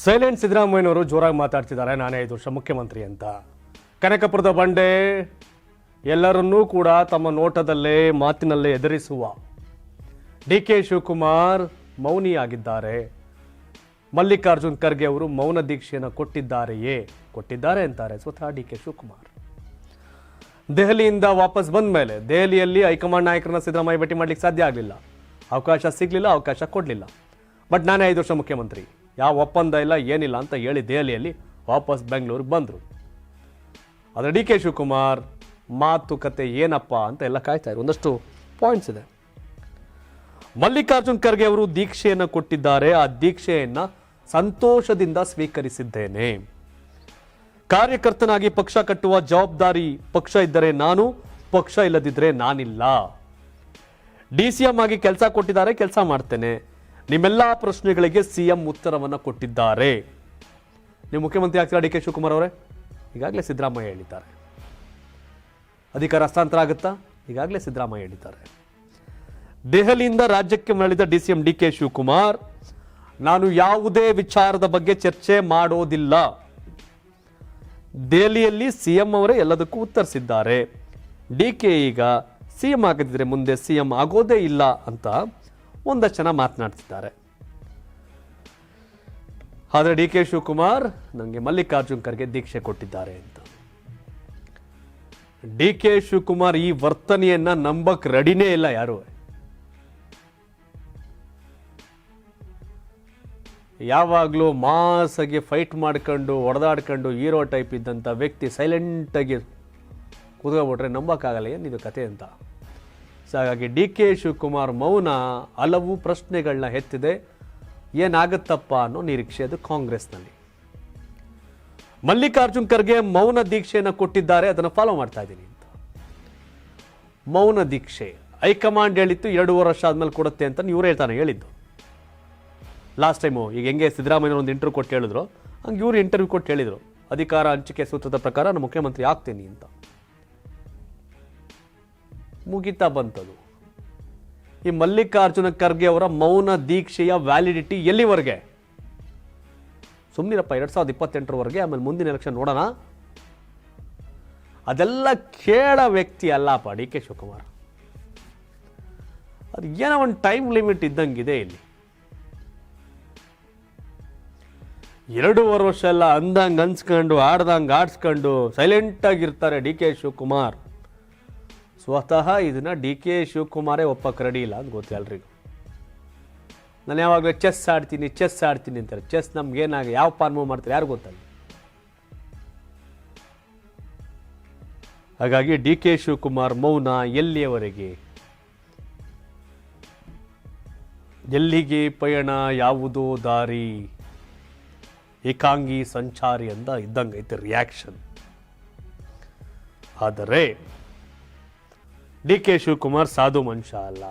Silent ಸಿದ್ದರಾಮಯ್ಯನವರು ಜೋರಾಗಿ ಮಾತಾಡ್ತಿದ್ದಾರೆ. ನಾನೇ 5 ವರ್ಷ ಮುಖ್ಯಮಂತ್ರಿ ಅಂತ. ಕನಕಪುರದ ಬಂಡೆ ಎಲ್ಲರನ್ನೂ ಕೂಡ ತಮ್ಮ ನೋಟದಲ್ಲೇ ಮಾತಿನಲ್ಲೇ ಎದುರಿಸುವ ಡಿ.ಕೆ. ಶಿವಕುಮಾರ್ ಮೌನಿಯಾಗಿದ್ದಾರೆ. ಮಲ್ಲಿಕಾರ್ಜುನ್ ಖರ್ಗೆ ಅವರು ಮೌನ ದೀಕ್ಷೆಯನ್ನು ಕೊಟ್ಟಿದ್ದಾರೆ ಅಂತಾರೆ ಸ್ವತಃ ಡಿ.ಕೆ. ಶಿವಕುಮಾರ್. ದೆಹಲಿಯಿಂದ ವಾಪಸ್ ಬಂದ ಮೇಲೆ ದೆಹಲಿಯಲ್ಲಿ ಹೈಕಮಾಂಡ್ ನಾಯಕರನ್ನ ಸಿದ್ದರಾಮಯ್ಯ ಭೇಟಿ ಮಾಡ್ಲಿಕ್ಕೆ ಸಾಧ್ಯ ಆಗಲಿಲ್ಲ. ಅವಕಾಶ ಸಿಗಲಿಲ್ಲ, ಅವಕಾಶ ಕೊಡಲಿಲ್ಲ. ಬಟ್ ನಾನೇ 5 ವರ್ಷ ಮುಖ್ಯಮಂತ್ರಿ, ಯಾವ ಒಪ್ಪಂದ ಇಲ್ಲ ಏನಿಲ್ಲ ಅಂತ ಹೇಳಿ ದೆಹಲಿಯಲ್ಲಿ ವಾಪಸ್ ಬೆಂಗಳೂರಿಗೆ ಬಂದರು. ಆದರೆ ಡಿ.ಕೆ. ಶಿವಕುಮಾರ್ ಮಾತುಕತೆ ಏನಪ್ಪ ಅಂತ ಎಲ್ಲ ಕಾಯ್ತಾ ಇದ್ರು. ಒಂದಷ್ಟು ಪಾಯಿಂಟ್ಸ್ ಇದೆ. ಮಲ್ಲಿಕಾರ್ಜುನ್ ಖರ್ಗೆ ಅವರು ದೀಕ್ಷೆಯನ್ನು ಕೊಟ್ಟಿದ್ದಾರೆ. ಆ ದೀಕ್ಷೆಯನ್ನು ಸಂತೋಷದಿಂದ ಸ್ವೀಕರಿಸಿದ್ದೇನೆ. ಕಾರ್ಯಕರ್ತನಾಗಿ ಪಕ್ಷ ಕಟ್ಟುವ ಜವಾಬ್ದಾರಿ ಪಕ್ಷ ಇದ್ದರೆ ನಾನು, ಪಕ್ಷ ಇಲ್ಲದಿದ್ದರೆ ನಾನಿಲ್ಲ. ಡಿ.ಸಿ.ಎಂ ಆಗಿ ಕೆಲಸ ಕೊಟ್ಟಿದ್ದಾರೆ, ಕೆಲಸ ಮಾಡ್ತೇನೆ. ನಿಮ್ಮೆಲ್ಲ ಪ್ರಶ್ನೆಗಳಿಗೆ ಸಿಎಂ ಉತ್ತರವನ್ನು ಕೊಟ್ಟಿದ್ದಾರೆ. ನೀವು ಮುಖ್ಯಮಂತ್ರಿ ಆಗ್ತೀರಾ ಡಿ.ಕೆ. ಶಿವಕುಮಾರ್ ಅವರೇ? ಈಗಾಗಲೇ ಸಿದ್ದರಾಮಯ್ಯ ಹೇಳಿದ್ದಾರೆ. ಅಧಿಕಾರ ಹಸ್ತಾಂತರ ಆಗುತ್ತಾ? ಈಗಾಗಲೇ ಸಿದ್ದರಾಮಯ್ಯ ಹೇಳಿದ್ದಾರೆ. ದೆಹಲಿಯಿಂದ ರಾಜ್ಯಕ್ಕೆ ಮರಳಿದ ಡಿ.ಸಿ.ಎಂ ಡಿ.ಕೆ. ಶಿವಕುಮಾರ್, ನಾನು ಯಾವುದೇ ವಿಚಾರದ ಬಗ್ಗೆ ಚರ್ಚೆ ಮಾಡೋದಿಲ್ಲ. ದೆಹಲಿಯಲ್ಲಿ ಸಿಎಂ ಅವರೇ ಎಲ್ಲದಕ್ಕೂ ಉತ್ತರಿಸಿದ್ದಾರೆ. ಡಿ.ಕೆ. ಈಗ ಸಿಎಂ ಆಗದಿದ್ರೆ ಮುಂದೆ ಸಿಎಂ ಆಗೋದೇ ಇಲ್ಲ ಅಂತ ಒಂದಷ್ಟು ಜನ ಮಾತನಾಡ್ತಿದ್ದಾರೆ. ಆದರೆ ಡಿ.ಕೆ. ಶಿವಕುಮಾರ್ ನನಗೆ ಮಲ್ಲಿಕಾರ್ಜುನ್ ಖರ್ಗೆ ದೀಕ್ಷೆ ಕೊಟ್ಟಿದ್ದಾರೆ ಅಂತ. ಡಿ.ಕೆ. ಶಿವಕುಮಾರ್ ಈ ವರ್ತನೆಯನ್ನ ನಂಬಕ್ ರೆಡಿನೇ ಇಲ್ಲ ಯಾರು. ಯಾವಾಗಲೂ ಮಾಸಾಗಿ ಫೈಟ್ ಮಾಡ್ಕೊಂಡು ಹೊಡೆದಾಡ್ಕೊಂಡು ಹೀರೋ ಟೈಪ್ ಇದ್ದಂಥ ವ್ಯಕ್ತಿ ಸೈಲೆಂಟಾಗಿ ಕೂತ್ಕೊಬಿಟ್ರೆ ನಂಬಕ್ಕಾಗಲ್ಲ ಏನಿದು ಕತೆ ಅಂತ. ಸೊ ಹಾಗಾಗಿ ಡಿ.ಕೆ. ಶಿವಕುಮಾರ್ ಮೌನ ಹಲವು ಪ್ರಶ್ನೆಗಳನ್ನ ಎತ್ತಿದೆ. ಏನಾಗುತ್ತಪ್ಪ ಅನ್ನೋ ನಿರೀಕ್ಷೆ ಅದು ಕಾಂಗ್ರೆಸ್ನಲ್ಲಿ. ಮಲ್ಲಿಕಾರ್ಜುನ್ ಖರ್ಗೆ ಮೌನ ದೀಕ್ಷೆಯನ್ನು ಕೊಟ್ಟಿದ್ದಾರೆ, ಅದನ್ನು ಫಾಲೋ ಮಾಡ್ತಾ ಇದ್ದೀನಿ ಅಂತ. ಮೌನ ದೀಕ್ಷೆ ಹೈಕಮಾಂಡ್ ಹೇಳಿತ್ತು 2.5 ವರ್ಷ ಆದ್ಮೇಲೆ ಕೊಡುತ್ತೆ ಅಂತ ಇವ್ರು ಹೇಳಿದ್ದು ಲಾಸ್ಟ್ ಟೈಮು. ಈಗ ಹೆಂಗೆ ಸಿದ್ದರಾಮಯ್ಯ ಒಂದು ಇಂಟರ್ವ್ಯೂ ಕೊಟ್ಟು ಹೇಳಿದ್ರು, ಹಂಗೆ ಇವರು ಇಂಟರ್ವ್ಯೂ ಕೊಟ್ಟು ಹೇಳಿದ್ರು, ಅಧಿಕಾರ ಹಂಚಿಕೆ ಸೂತ್ರದ ಪ್ರಕಾರ ನಾನು ಮುಖ್ಯಮಂತ್ರಿ ಆಗ್ತೀನಿ ಅಂತ. ಮುಗಿತಾ ಬಂತದು. ಈ ಮಲ್ಲಿಕಾರ್ಜುನ ಖರ್ಗೆ ಅವರ ಮೌನ ದೀಕ್ಷೆಯ ವ್ಯಾಲಿಡಿಟಿ ಎಲ್ಲಿವರೆಗೆ? ಸುಮ್ಮನಿರಪ್ಪ 2028ರವರೆಗೆ, ಆಮೇಲೆ ಮುಂದಿನ ಎಲೆಕ್ಷನ್ ನೋಡೋಣ. ಅದೆಲ್ಲ ಕೇಳ ವ್ಯಕ್ತಿ ಅಲ್ಲಪ್ಪ ಡಿ.ಕೆ. ಶಿವಕುಮಾರ್. ಅದು ಏನೋ ಒಂದು ಟೈಮ್ ಲಿಮಿಟ್ ಇದ್ದಂಗಿದೆ ಇಲ್ಲಿ. 2.5 ವರ್ಷ ಎಲ್ಲ ಅಂದಂಗೆ ಅನ್ಸ್ಕೊಂಡು ಆಡ್ದಂಗೆ ಆಡ್ಸ್ಕೊಂಡು ಸೈಲೆಂಟಾಗಿರ್ತಾರೆ ಡಿ.ಕೆ. ಶಿವಕುಮಾರ್. ಸ್ವತಃ ಇದನ್ನ ಡಿ.ಕೆ. ಶಿವಕುಮಾರೇ ಒಪ್ಪಕ್ಕೆ ರೆಡಿ ಇಲ್ಲ ಅಂತ ಗೊತ್ತು ಎಲ್ರಿಗೂ. ನಾನು ಯಾವಾಗಲೂ ಚೆಸ್ ಆಡ್ತೀನಿ ಅಂತಾರೆ. ಚೆಸ್ ನಮ್ಗೇನಾಗ ಯಾವ ಪಾನ್ ಮೂವ್ ಮಾಡ್ತಾರೆ ಯಾರು ಗೊತ್ತಲ್ಲ. ಹಾಗಾಗಿ ಡಿ.ಕೆ. ಶಿವಕುಮಾರ್ ಮೌನ ಎಲ್ಲಿಯವರೆಗೆ? ಎಲ್ಲಿಗೆ ಪಯಣ, ಯಾವುದೋ ದಾರಿ, ಏಕಾಂಗಿ ಸಂಚಾರಿ ಅಂತ ಇದ್ದಂಗೈತೆ ರಿಯಾಕ್ಷನ್. ಆದರೆ ಡಿ.ಕೆ. ಶಿವಕುಮಾರ್ ಸಾಧು ಮನುಷ್ಯ ಅಲ್ಲ.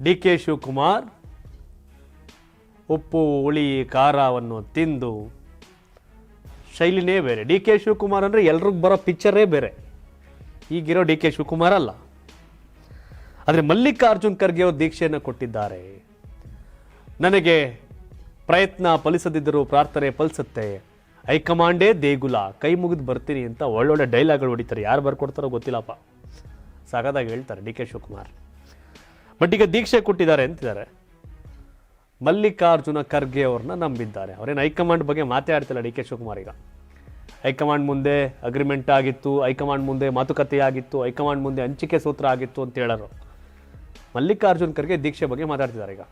ಡಿ.ಕೆ. ಶಿವಕುಮಾರ್ ಉಪ್ಪು ಹುಳಿ ಖಾರವನ್ನು ತಿಂದು ಶೈಲಿನೇ ಬೇರೆ. ಡಿ.ಕೆ. ಶಿವಕುಮಾರ್ ಅಂದರೆ ಎಲ್ರಿಗೂ ಬರೋ ಪಿಕ್ಚರೇ ಬೇರೆ. ಈಗಿರೋ ಡಿ.ಕೆ. ಶಿವಕುಮಾರ್ ಅಲ್ಲ. ಆದರೆ ಮಲ್ಲಿಕಾರ್ಜುನ್ ಖರ್ಗೆ ಅವರು ದೀಕ್ಷೆಯನ್ನು ಕೊಟ್ಟಿದ್ದಾರೆ. ನನಗೆ ಪ್ರಯತ್ನ ಫಲಿಸದಿದ್ದರೂ ಪ್ರಾರ್ಥನೆ ಫಲಿಸುತ್ತೆ, ಹೈಕಮಾಂಡೇ ದೇಗುಲ, ಕೈ ಮುಗಿದು ಬರ್ತೀನಿ ಅಂತ ಒಳ್ಳೊಳ್ಳೆ ಡೈಲಾಗ್ಗಳು ಹೊಡಿತಾರೆ. ಯಾರು ಬರ್ಕೊಡ್ತಾರೋ ಗೊತ್ತಿಲ್ಲಪ್ಪ, ಸಾಗದಾಗಿ ಹೇಳ್ತಾರೆ ಡಿ.ಕೆ. ಶಿವಕುಮಾರ್. ಬಟ್ ಈಗ ದೀಕ್ಷೆ ಕೊಟ್ಟಿದ್ದಾರೆ ಅಂತಿದ್ದಾರೆ. ಮಲ್ಲಿಕಾರ್ಜುನ ಖರ್ಗೆ ಅವ್ರನ್ನ ನಂಬಿದ್ದಾರೆ. ಅವರೇನು ಹೈಕಮಾಂಡ್ ಬಗ್ಗೆ ಮಾತಾಡ್ತಿಲ್ಲ ಡಿ.ಕೆ. ಶಿವಕುಮಾರ್. ಈಗ ಹೈಕಮಾಂಡ್ ಮುಂದೆ ಅಗ್ರಿಮೆಂಟ್ ಆಗಿತ್ತು, ಹೈಕಮಾಂಡ್ ಮುಂದೆ ಮಾತುಕತೆ ಆಗಿತ್ತು, ಹೈಕಮಾಂಡ್ ಮುಂದೆ ಹಂಚಿಕೆ ಸೂತ್ರ ಆಗಿತ್ತು ಅಂತ ಹೇಳೋರು. ಮಲ್ಲಿಕಾರ್ಜುನ್ ಖರ್ಗೆ ದೀಕ್ಷೆ ಬಗ್ಗೆ ಮಾತಾಡ್ತಿದ್ದಾರೆ. ಈಗ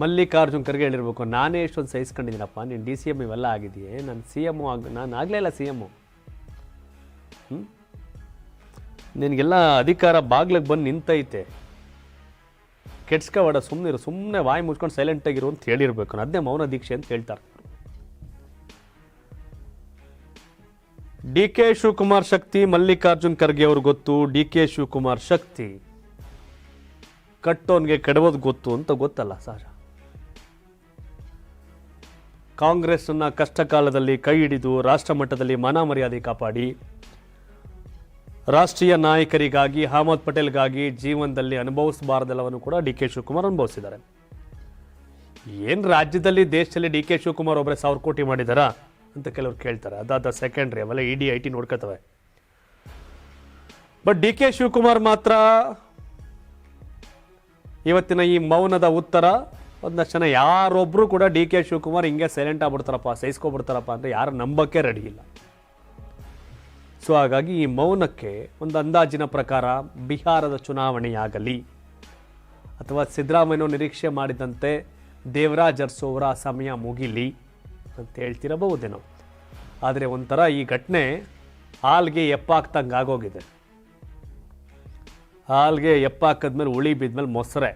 ಮಲ್ಲಿಕಾರ್ಜುನ್ ಖರ್ಗೆ ಹೇಳಿರ್ಬೇಕು, ನಾನೇ ಎಷ್ಟೊಂದು ಸಹಿಸ್ಕೊಂಡಿದ್ದೀನಪ್ಪ, ನೀನು ಡಿ.ಸಿ.ಎಂ ಇವೆಲ್ಲ ಆಗಿದೆಯೇ, ನಾನು ಸಿ.ಎಮ್ ನಾನು ಆಗಲೇ ಇಲ್ಲ ಸಿ.ಎಮ್ಮು. ನಿನಗೆಲ್ಲ ಅಧಿಕಾರ ಬಾಗ್ಲಿಗೆ ಬಂದು ನಿಂತೈತೆ, ಕೆಡ್ಸ್ಕೊಬೇಡ, ಸುಮ್ಮನೆ ವಾಯಿ ಮುಚ್ಕೊಂಡು ಸೈಲೆಂಟಾಗಿರು ಅಂತ ಹೇಳಿರ್ಬೇಕು. ಅದನ್ನೇ ಮೌನ ದೀಕ್ಷೆ ಅಂತ ಹೇಳ್ತಾರೆ. ಡಿ.ಕೆ. ಶಿವಕುಮಾರ್ ಶಕ್ತಿ ಮಲ್ಲಿಕಾರ್ಜುನ್ ಖರ್ಗೆ ಅವ್ರಿಗೆ ಗೊತ್ತು. ಡಿ.ಕೆ. ಶಿವಕುಮಾರ್ ಶಕ್ತಿ ಕಟ್ಟೋನ್ಗೆ ಕೆಡವೋದು ಗೊತ್ತು ಅಂತ ಗೊತ್ತಲ್ಲ ಸಹಜ. ಕಾಂಗ್ರೆಸ್ನ ಕಷ್ಟ ಕಾಲದಲ್ಲಿ ಕೈ ಹಿಡಿದು ರಾಷ್ಟ್ರ ಮಟ್ಟದಲ್ಲಿ ಮಾನ ಮರ್ಯಾದೆ ಕಾಪಾಡಿ ರಾಷ್ಟ್ರೀಯ ನಾಯಕರಿಗಾಗಿ, ಅಹಮದ್ ಪಟೇಲ್ಗಾಗಿ ಜೀವನದಲ್ಲಿ ಅನುಭವಿಸಬಾರದೆಲ್ಲವನ್ನು ಕೂಡ ಡಿ.ಕೆ. ಶಿವಕುಮಾರ್ ಅನುಭವಿಸಿದ್ದಾರೆ. ಏನು ರಾಜ್ಯದಲ್ಲಿ ದೇಶದಲ್ಲಿ ಡಿ ಕೆ ಶಿವಕುಮಾರ್ ಒಬ್ಬರೇ 1,000 ಕೋಟಿ ಮಾಡಿದಾರಾ ಅಂತ ಕೆಲವ್ರು ಕೇಳ್ತಾರೆ. ಅದಾದ ಸೆಕೆಂಡ್ರಿ, ಅವೆಲ್ಲ ಇಡಿ ಐ ಟಿ ನೋಡ್ಕೋತವೆ. ಬಟ್ ಡಿ ಕೆ ಶಿವಕುಮಾರ್ ಮಾತ್ರ ಇವತ್ತಿನ ಈ ಮೌನದ ಉತ್ತರ ಒಂದಷ್ಟು ಜನ ಯಾರೊಬ್ಬರು ಕೂಡ ಡಿ ಕೆ ಶಿವಕುಮಾರ್ ಹಿಂಗೆ ಸೈಲೆಂಟ್ ಆಗ್ಬಿಡ್ತಾರಪ್ಪ, ಸಹಿಸ್ಕೊಬಿಡ್ತಾರಪ್ಪ ಅಂದರೆ ಯಾರು ನಂಬಕ್ಕೆ ರೆಡಿ ಇಲ್ಲ. ಸೊ ಹಾಗಾಗಿ ಈ ಮೌನಕ್ಕೆ ಒಂದು ಅಂದಾಜಿನ ಪ್ರಕಾರ ಬಿಹಾರದ ಚುನಾವಣೆಯಾಗಲಿ ಅಥವಾ ಸಿದ್ದರಾಮಯ್ಯ ನಿರೀಕ್ಷೆ ಮಾಡಿದಂತೆ ದೇವರಾಜ್ ಅರಸು ಅವರ ಸಮಯ ಮುಗಿಲಿ ಅಂತ ಹೇಳ್ತಿರಬಹುದೇನೋ. ಆದರೆ ಒಂಥರ ಈ ಘಟನೆ ಹಾಲ್ಗೆ ಎಪ್ಪಾಕ್ತಂಗೆ ಆಗೋಗಿದೆ. ಹಾಲ್ಗೆ ಎಪ್ಪಾಕದ್ಮೇಲೆ ಉಳಿ ಬಿದ್ಮೇಲೆ ಮೊಸರೆ.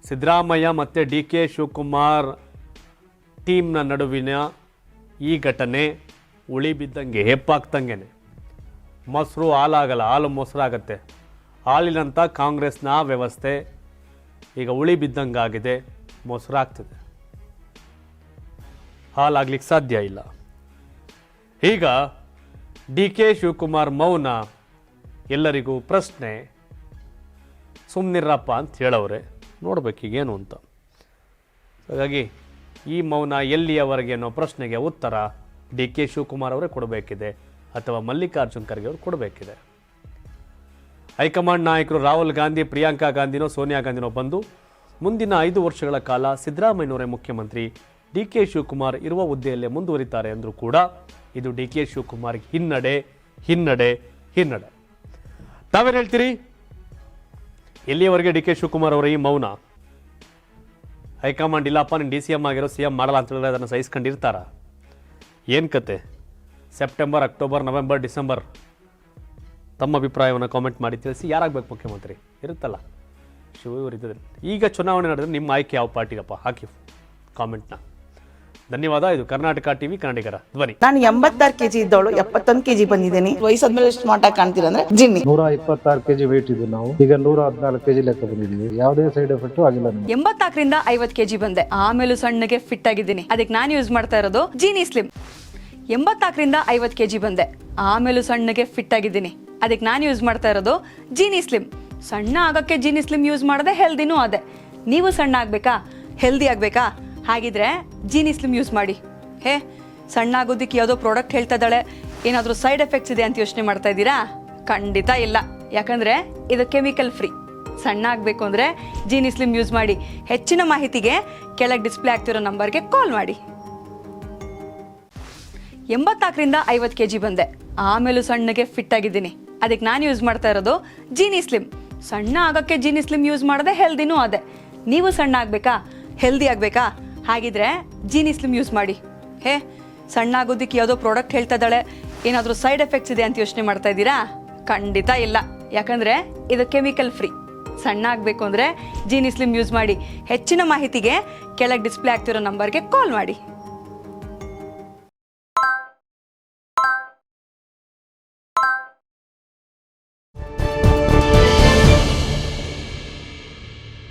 ಸಿದ್ದರಾಮಯ್ಯ ಮತ್ತು ಡಿ ಕೆ ಶಿವಕುಮಾರ್ ಟೀಮ್ನ ನಡುವಿನ ಈ ಘಟನೆ ಉಳಿ ಬಿದ್ದಂಗೆ ಹೆಪ್ಪಾಕ್ತಂಗೆನೆ. ಮೊಸರು ಹಾಲಾಗಲ್ಲ, ಹಾಲು ಮೊಸರಾಗತ್ತೆ. ಹಾಲಿನಂಥ ಕಾಂಗ್ರೆಸ್ನ ವ್ಯವಸ್ಥೆ ಈಗ ಉಳಿ ಬಿದ್ದಂಗಾಗಿದೆ, ಮೊಸರಾಗ್ತಿದೆ. ಹಾಲಾಗ್ಲಿಕ್ಕೆ ಸಾಧ್ಯ ಇಲ್ಲ. ಈಗ ಡಿ ಕೆ ಶಿವಕುಮಾರ್ ಮೌನ ಎಲ್ಲರಿಗೂ ಪ್ರಶ್ನೆ. ಸುಮ್ಮನಿರಪ್ಪ ಅಂತ ಹೇಳವ್ರೆ, ನೋಡ್ಬೇಕೀಗೇನು ಅಂತ. ಹಾಗಾಗಿ ಈ ಮೌನ ಎಲ್ಲಿಯವರೆಗೆ ಅನ್ನೋ ಪ್ರಶ್ನೆಗೆ ಉತ್ತರ ಡಿ ಕೆ ಶಿವಕುಮಾರ್ ಅವರೇ ಕೊಡಬೇಕಿದೆ ಅಥವಾ ಮಲ್ಲಿಕಾರ್ಜುನ್ ಖರ್ಗೆ ಅವರು ಕೊಡಬೇಕಿದೆ. ಹೈಕಮಾಂಡ್ ನಾಯಕರು ರಾಹುಲ್ ಗಾಂಧಿ, ಪ್ರಿಯಾಂಕಾ ಗಾಂಧಿನೋ ಸೋನಿಯಾ ಗಾಂಧಿನೋ ಬಂದು ಮುಂದಿನ 5 ವರ್ಷಗಳ ಕಾಲ ಸಿದ್ದರಾಮಯ್ಯನವರೇ ಮುಖ್ಯಮಂತ್ರಿ, ಡಿ ಕೆ ಶಿವಕುಮಾರ್ ಇರುವ ಹುದ್ದೆಯಲ್ಲೇ ಮುಂದುವರಿತಾರೆ ಅಂದರೂ ಕೂಡ ಇದು ಡಿ ಕೆ ಶಿವಕುಮಾರ್ಗೆ ಹಿನ್ನಡೆ ಹಿನ್ನಡೆ ಹಿನ್ನಡೆ. ತಾವೇನು ಹೇಳ್ತೀರಿ? ಎಲ್ಲಿಯವರೆಗೆ ಡಿ ಕೆ ಶಿವಕುಮಾರ್ ಅವರ ಈ ಮೌನ? ಹೈಕಮಾಂಡ್ ಇಲ್ಲಪ್ಪ ನೀನು ಡಿ ಸಿ ಎಂ ಆಗಿರೋ ಸಿ ಎಂ ಮಾಡಲ್ಲ ಅಂತ ಹೇಳಿದ್ರೆ ಅದನ್ನು ಸಹಿಸ್ಕೊಂಡಿರ್ತಾರ? ಏನು ಕತೆ? ಸೆಪ್ಟೆಂಬರ್, ಅಕ್ಟೋಬರ್, ನವೆಂಬರ್, ಡಿಸೆಂಬರ್ ತಮ್ಮ ಅಭಿಪ್ರಾಯವನ್ನು ಕಾಮೆಂಟ್ ಮಾಡಿ ತಿಳಿಸಿ. ಯಾರಾಗಬೇಕು ಮುಖ್ಯಮಂತ್ರಿ ಇರುತ್ತಲ್ಲ ಶಿವರಿದ್ದರೆ. ಈಗ ಚುನಾವಣೆ ನಡೆದ್ರೆ ನಿಮ್ಮ ಆಯ್ಕೆ ಯಾವ ಪಾರ್ಟಿಗಪ್ಪ? ಹಾಕಿ ಕಾಮೆಂಟ್ನ. ಧನ್ಯವಾದ. ಇದು ಕರ್ನಾಟಕ ಟಿವಿ, ಕನ್ನಡಿಗರ ಧ್ವನಿ. ನಾನು 86 kg ಇದ್ದವಳು 71 kg ಬಂದಿದ್ದೀನಿ. ವಯಸ್ಸಾದ್ಮೇಲೆ ಎಷ್ಟು ಸ್ಮಾರ್ಟ್ ಆಗಿ ಕಾಣ್ತೀರಾ ಅಂದ್ರೆ ಜಿನ್ನಿ. 126 kg ವೇಟ್ ಇದ್ದು ನಾವು ಈಗ 114 kg ಲೆಕ್ಕ ಬಂದಿದ್ದೀವಿ. ಯಾವುದೇ ಸೈಡ್ ಎಫೆಕ್ಟ್ ಆಗಿಲ್ಲ. 84ರಿಂದ 50 kg ಬಂದೆ, ಆಮೇಲೂ ಸಣ್ಣಗೆ ಫಿಟ್ ಆಗಿದ್ದೀನಿ. ಅದಕ್ಕೆ ನಾನು ಯೂಸ್ ಮಾಡ್ತಾ ಇರೋದು ಜೀನಿ ಸ್ಲಿಮ್. 84ರಿಂದ 50 kg ಬಂದೆ, ಆಮೇಲೂ ಸಣ್ಣಗೆ ಫಿಟ್ ಆಗಿದ್ದೀನಿ. ಅದಕ್ಕೆ ನಾನು ಯೂಸ್ ಮಾಡ್ತಾ ಇರೋದು ಜೀನಿ ಸ್ಲಿಮ್. ಸಣ್ಣ ಆಗಕ್ಕೆ ಜೀನಿ ಸ್ಲಿಮ್ ಯೂಸ್ ಮಾಡದೆ ಹೆಲ್ದಿನೂ ಅದೇ. ನೀವು ಸಣ್ಣ ಆಗ್ಬೇಕಾ, ಹೆಲ್ದಿ ಆಗ್ಬೇಕಾ? ಹಾಗಿದ್ರೆ ಜೀನಿ ಸ್ಲಿಮ್ ಯೂಸ್ ಮಾಡಿ. ಹೇ, ಸಣ್ಣ ಆಗೋದಕ್ಕೆ ಯಾವುದೋ ಪ್ರಾಡಕ್ಟ್ ಹೇಳ್ತಾ ಇದ್ದಾಳೆ, ಏನಾದರೂ ಸೈಡ್ ಎಫೆಕ್ಟ್ಸ್ ಇದೆ ಅಂತ ಯೋಚನೆ ಮಾಡ್ತಾ ಇದ್ದೀರಾ? ಖಂಡಿತ ಇಲ್ಲ. ಯಾಕಂದ್ರೆ ಇದು ಕೆಮಿಕಲ್ ಫ್ರೀ. ಸಣ್ಣ ಆಗಬೇಕು ಅಂದರೆ ಜೀನಿ ಸ್ಲಿಮ್ ಯೂಸ್ ಮಾಡಿ. ಹೆಚ್ಚಿನ ಮಾಹಿತಿಗೆ ಕೆಳಗೆ ಡಿಸ್ಪ್ಲೇ ಆಗ್ತಿರೋ ನಂಬರ್ಗೆ ಕಾಲ್ ಮಾಡಿ. 84ರಿಂದ 50 kg ಬಂದೆ, ಆಮೇಲೂ ಸಣ್ಣಗೆ ಫಿಟ್ ಆಗಿದ್ದೀನಿ. ಅದಕ್ಕೆ ನಾನು ಯೂಸ್ ಮಾಡ್ತಾ ಇರೋದು ಜೀನಿ ಸ್ಲಿಮ್. ಸಣ್ಣ ಆಗಕ್ಕೆ ಜೀನಿ ಸ್ಲಿಮ್ ಯೂಸ್ ಮಾಡದೆ ಹೆಲ್ದಿನೂ ಅದೇ. ನೀವು ಸಣ್ಣ ಆಗಬೇಕಾ, ಹೆಲ್ದಿ ಆಗಬೇಕಾ? ಹಾಗಿದ್ರೆ ಜೀನಿ ಸ್ಲಿಮ್ ಯೂಸ್ ಮಾಡಿ. ಹೇ, ಸಣ್ಣ ಆಗೋದಕ್ಕೆ ಯಾವುದೋ ಪ್ರಾಡಕ್ಟ್ ಹೇಳ್ತಾ ಇದ್ದಾಳೆ, ಏನಾದರೂ ಸೈಡ್ ಎಫೆಕ್ಟ್ಸ್ ಇದೆ ಅಂತ ಯೋಚನೆ ಮಾಡ್ತಾ ಇದ್ದೀರಾ? ಖಂಡಿತ ಇಲ್ಲ. ಯಾಕಂದರೆ ಇದು ಕೆಮಿಕಲ್ ಫ್ರೀ. ಸಣ್ಣ ಆಗಬೇಕು ಅಂದರೆ ಜೀನಿ ಸ್ಲಿಮ್ ಯೂಸ್ ಮಾಡಿ. ಹೆಚ್ಚಿನ ಮಾಹಿತಿಗೆ ಕೆಳಗೆ ಡಿಸ್ಪ್ಲೇ ಆಗ್ತಿರೋ ನಂಬರ್ಗೆ ಕಾಲ್ ಮಾಡಿ.